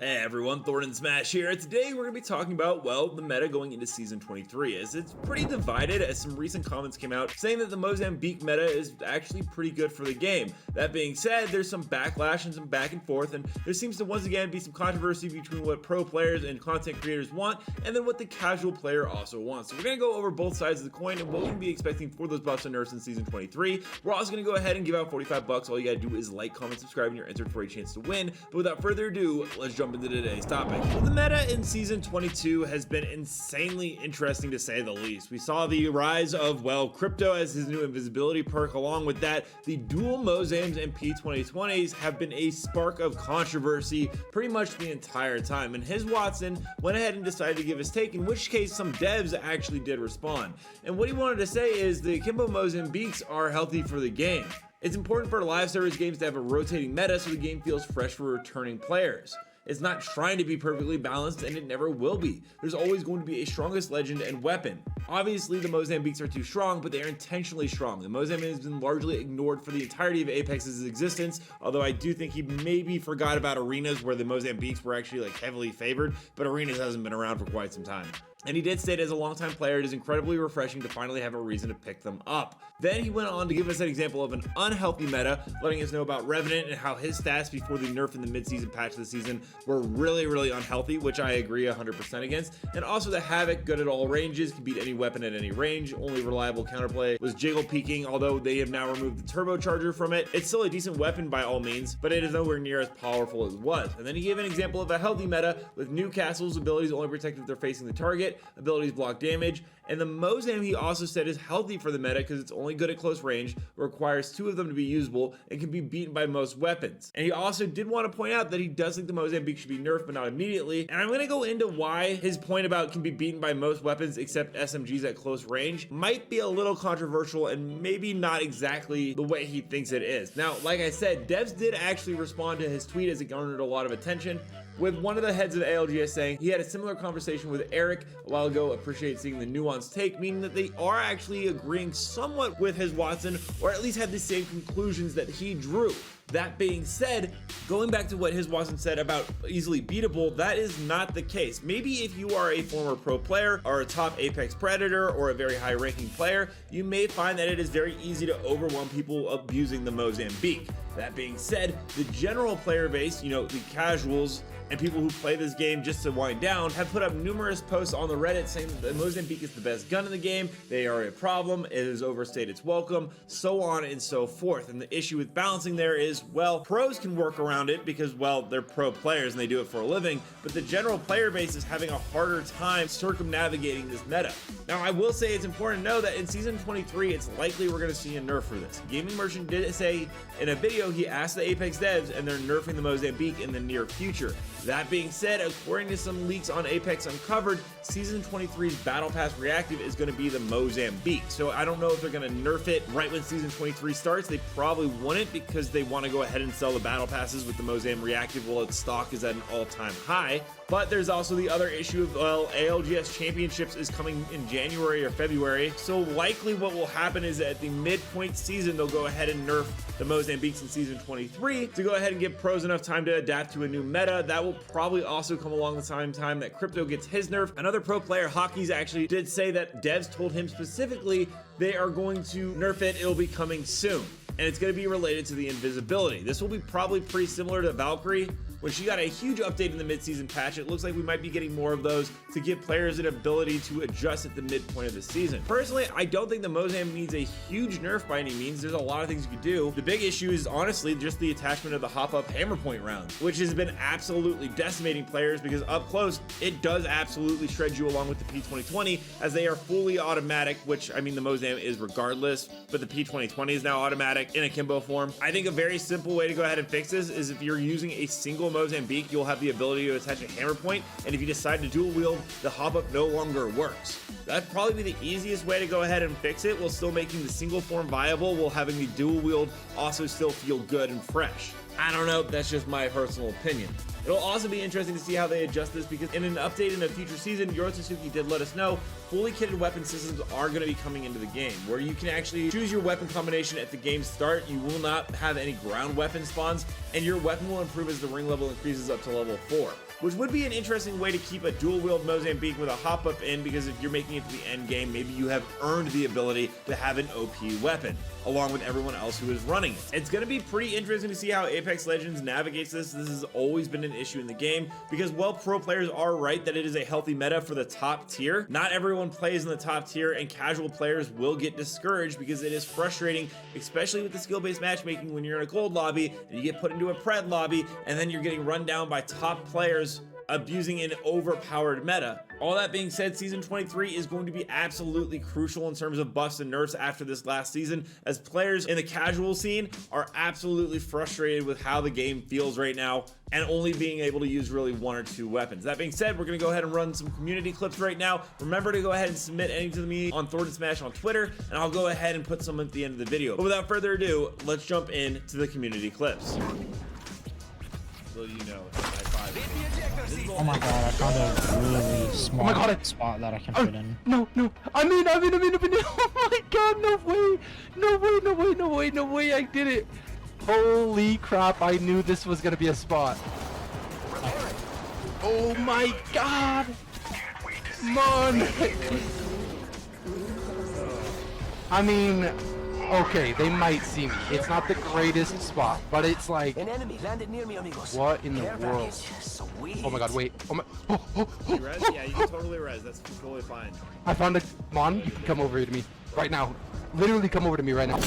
Hey everyone, Thordan Smash here. Today we're going to be talking about, well, the meta going into Season 23, as it's pretty divided, as some recent comments came out saying that the Mozambique meta is actually pretty good for the game. That being said, there's some backlash and some back and forth, and there seems to once again be some controversy between what pro players and content creators want, and then what the casual player also wants. So we're going to go over both sides of the coin and what we can be expecting for those buffs and nerfs in Season 23. We're also going to go ahead and give out 45 bucks. All you got to do is like, comment, subscribe, and you're entered for a chance to win. But without further ado, let's jump into today's topic. Well, the meta in Season 22 has been insanely interesting to say the least. We saw the rise of, well, crypto as his new invisibility perk. Along with that, the dual Mozams and P2020s have been a spark of controversy pretty much the entire time. And his Watson went ahead and decided to give his take, in which case some devs actually did respond. And what he wanted to say is the akimbo Mozambiques are healthy for the game. It's important for live service games to have a rotating meta so the game feels fresh for returning players. It's not trying to be perfectly balanced, and it never will be. There's always going to be a strongest legend and weapon. Obviously, the Mozambiques are too strong, but they are intentionally strong. The Mozambique has been largely ignored for the entirety of Apex's existence, although I do think he maybe forgot about arenas where the Mozambiques were actually like heavily favored, but arenas hasn't been around for quite some time. And he did state as a longtime player, it is incredibly refreshing to finally have a reason to pick them up. Then he went on to give us an example of an unhealthy meta, letting us know about Revenant and how his stats before the nerf in the mid-season patch of the season were really unhealthy, which I agree 100% against. And also the Havoc, good at all ranges, can beat any weapon at any range. Only reliable counterplay was Jiggle Peeking, although they have now removed the turbocharger from it. It's still a decent weapon by all means, but it is nowhere near as powerful as it was. And then he gave an example of a healthy meta with Newcastle's abilities only protect if they're facing the target, abilities block damage, and the Mozam he also said is healthy for the meta because it's only good at close range, requires two of them to be usable, and can be beaten by most weapons. And he also did want to point out that he does think the Mozambique should be nerfed, but not immediately. And I'm going to go into why his point about can be beaten by most weapons except SMGs at close range might be a little controversial and maybe not exactly the way he thinks it is. Now, like I said, devs did actually respond to his tweet as it garnered a lot of attention, with one of the heads of ALGS saying he had a similar conversation with Eric a while ago, appreciate seeing the nuanced take, meaning that they are actually agreeing somewhat with his Watson, or at least have the same conclusions that he drew. That being said, going back to what his Watson said about easily beatable, that is not the case. Maybe if you are a former pro player or a top Apex Predator or a very high ranking player, you may find that it is very easy to overwhelm people abusing the Mozambique. That being said, the general player base, the casuals, and people who play this game just to wind down have put up numerous posts on the Reddit saying that the Mozambique is the best gun in the game, they are a problem, it has overstayed its welcome, so on and so forth. And the issue with balancing there is, well, pros can work around it because, well, they're pro players and they do it for a living, but the general player base is having a harder time circumnavigating this meta. Now, I will say it's important to know that in Season 23, it's likely we're going to see a nerf for this. Gaming Merchant did say in a video he asked the Apex devs, and they're nerfing the Mozambique in the near future. That being said, according to some leaks on Apex Uncovered, Season 23's Battle Pass Reactive is going to be the Mozambique. So I don't know if they're going to nerf it right when Season 23 starts. They probably wouldn't because they want to go ahead and sell the Battle Passes with the Mozam Reactive while its stock is at an all-time high. But there's also the other issue of, well, ALGS Championships is coming in January or February. So likely what will happen is at the midpoint season, they'll go ahead and nerf the Mozambiques in Season 23 to go ahead and give pros enough time to adapt to a new meta. That will probably also come along the same time that crypto gets his nerf. Another pro player, Hockey's, actually did say that devs told him specifically they are going to nerf it. It'll be coming soon. And it's going to be related to the invisibility. This will be probably pretty similar to Valkyrie, when she got a huge update in the mid-season patch. It looks like we might be getting more of those to give players an ability to adjust at the midpoint of the season. Personally, I don't think the Mozam needs a huge nerf by any means. There's a lot of things you could do. The big issue is honestly just the attachment of the hop-up hammer point rounds, which has been absolutely decimating players because up close, it does absolutely shred you along with the P2020 as they are fully automatic, which I mean the Mozam is regardless, but the P2020 is now automatic in akimbo form. I think a very simple way to go ahead and fix this is if you're using a single Mozambique, you'll have the ability to attach a hammer point, and if you decide to dual wield, the hop up no longer works. That'd probably be the easiest way to go ahead and fix it, while still making the single form viable, while having the dual wield also still feel good and fresh. I don't know, that's just my personal opinion. It'll also be interesting to see how they adjust this, because in an update in a future season, Yorotsuki did let us know fully kitted weapon systems are going to be coming into the game, where you can actually choose your weapon combination at the game's start. You will not have any ground weapon spawns, and your weapon will improve as the ring level increases up to level 4. which would be an interesting way to keep a dual-wield Mozambique with a hop-up in, because if you're making it to the end game, maybe you have earned the ability to have an OP weapon, along with everyone else who is running it. It's going to be pretty interesting to see how Apex Legends navigates this. This has always been an issue in the game, because while pro players are right that it is a healthy meta for the top tier, not everyone plays in the top tier, and casual players will get discouraged because it is frustrating, especially with the skill-based matchmaking, when you're in a gold lobby and you get put into a pred lobby and then you're getting run down by top players abusing an overpowered meta. All that being said, season 23 is going to be absolutely crucial in terms of buffs and nerfs after this last season, as players in the casual scene are absolutely frustrated with how the game feels right now and only being able to use really 1 or 2 weapons. That being said, we're going to go ahead and run some community clips right now. Remember to go ahead and submit any to me on Thordan Smash on Twitter, and I'll go ahead and put some at the end of the video. But without further ado, let's jump into the community clips. Little you know, Oh my god, I found a really small spot that I can fit in. No, I'm in. Oh my god, no way, I did it. Holy crap, I knew this was gonna be a spot. Oh my god. Come on. I mean, okay, they might see me. It's not the greatest spot, but it's like, An enemy landed near me, amigos. what in the Care world? package. Sweet. Oh my god, wait. Oh my. You res? Yeah, you can totally res. That's totally fine. I found a. Mon, you can come over here to me right now. Literally come over to me right now.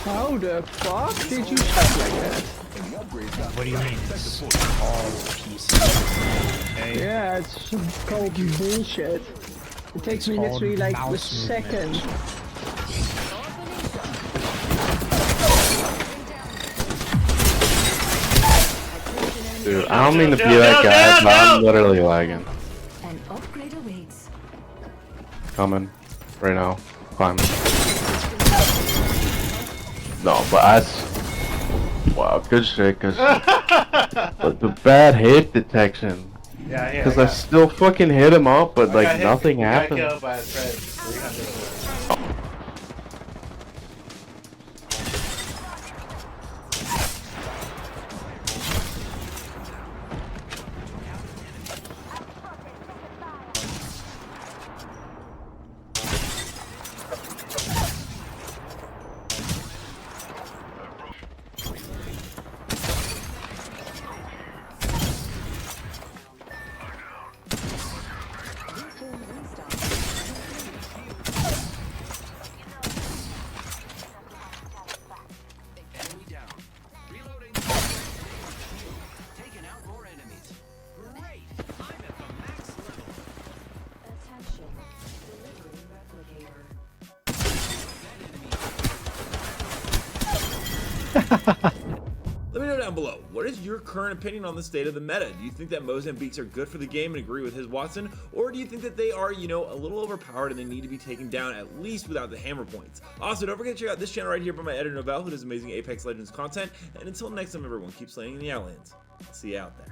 How the fuck did you shot like that? What do you mean? It's all PC. Okay. Yeah, it's called bullshit. It takes me literally like a second. Dude, I don't mean to be that guy, but I'm literally lagging. An upgrade awaits. Coming. Right now. Climbing. No, but wow, good shit, good shit. But the bad hit detection. Yeah, Because I still fucking hit him up, but like nothing happened. Got killed by a thread 300. Let me know down below, what is your current opinion on the state of the meta? Do you think that Mozambiques are good for the game and agree with his Watson? Or do you think that they are, you know, a little overpowered and they need to be taken down, at least without the hammer points? Also, don't forget to check out this channel right here by my editor Novell, who does amazing Apex Legends content. And until next time, everyone, keep slaying in the Outlands. See you out there.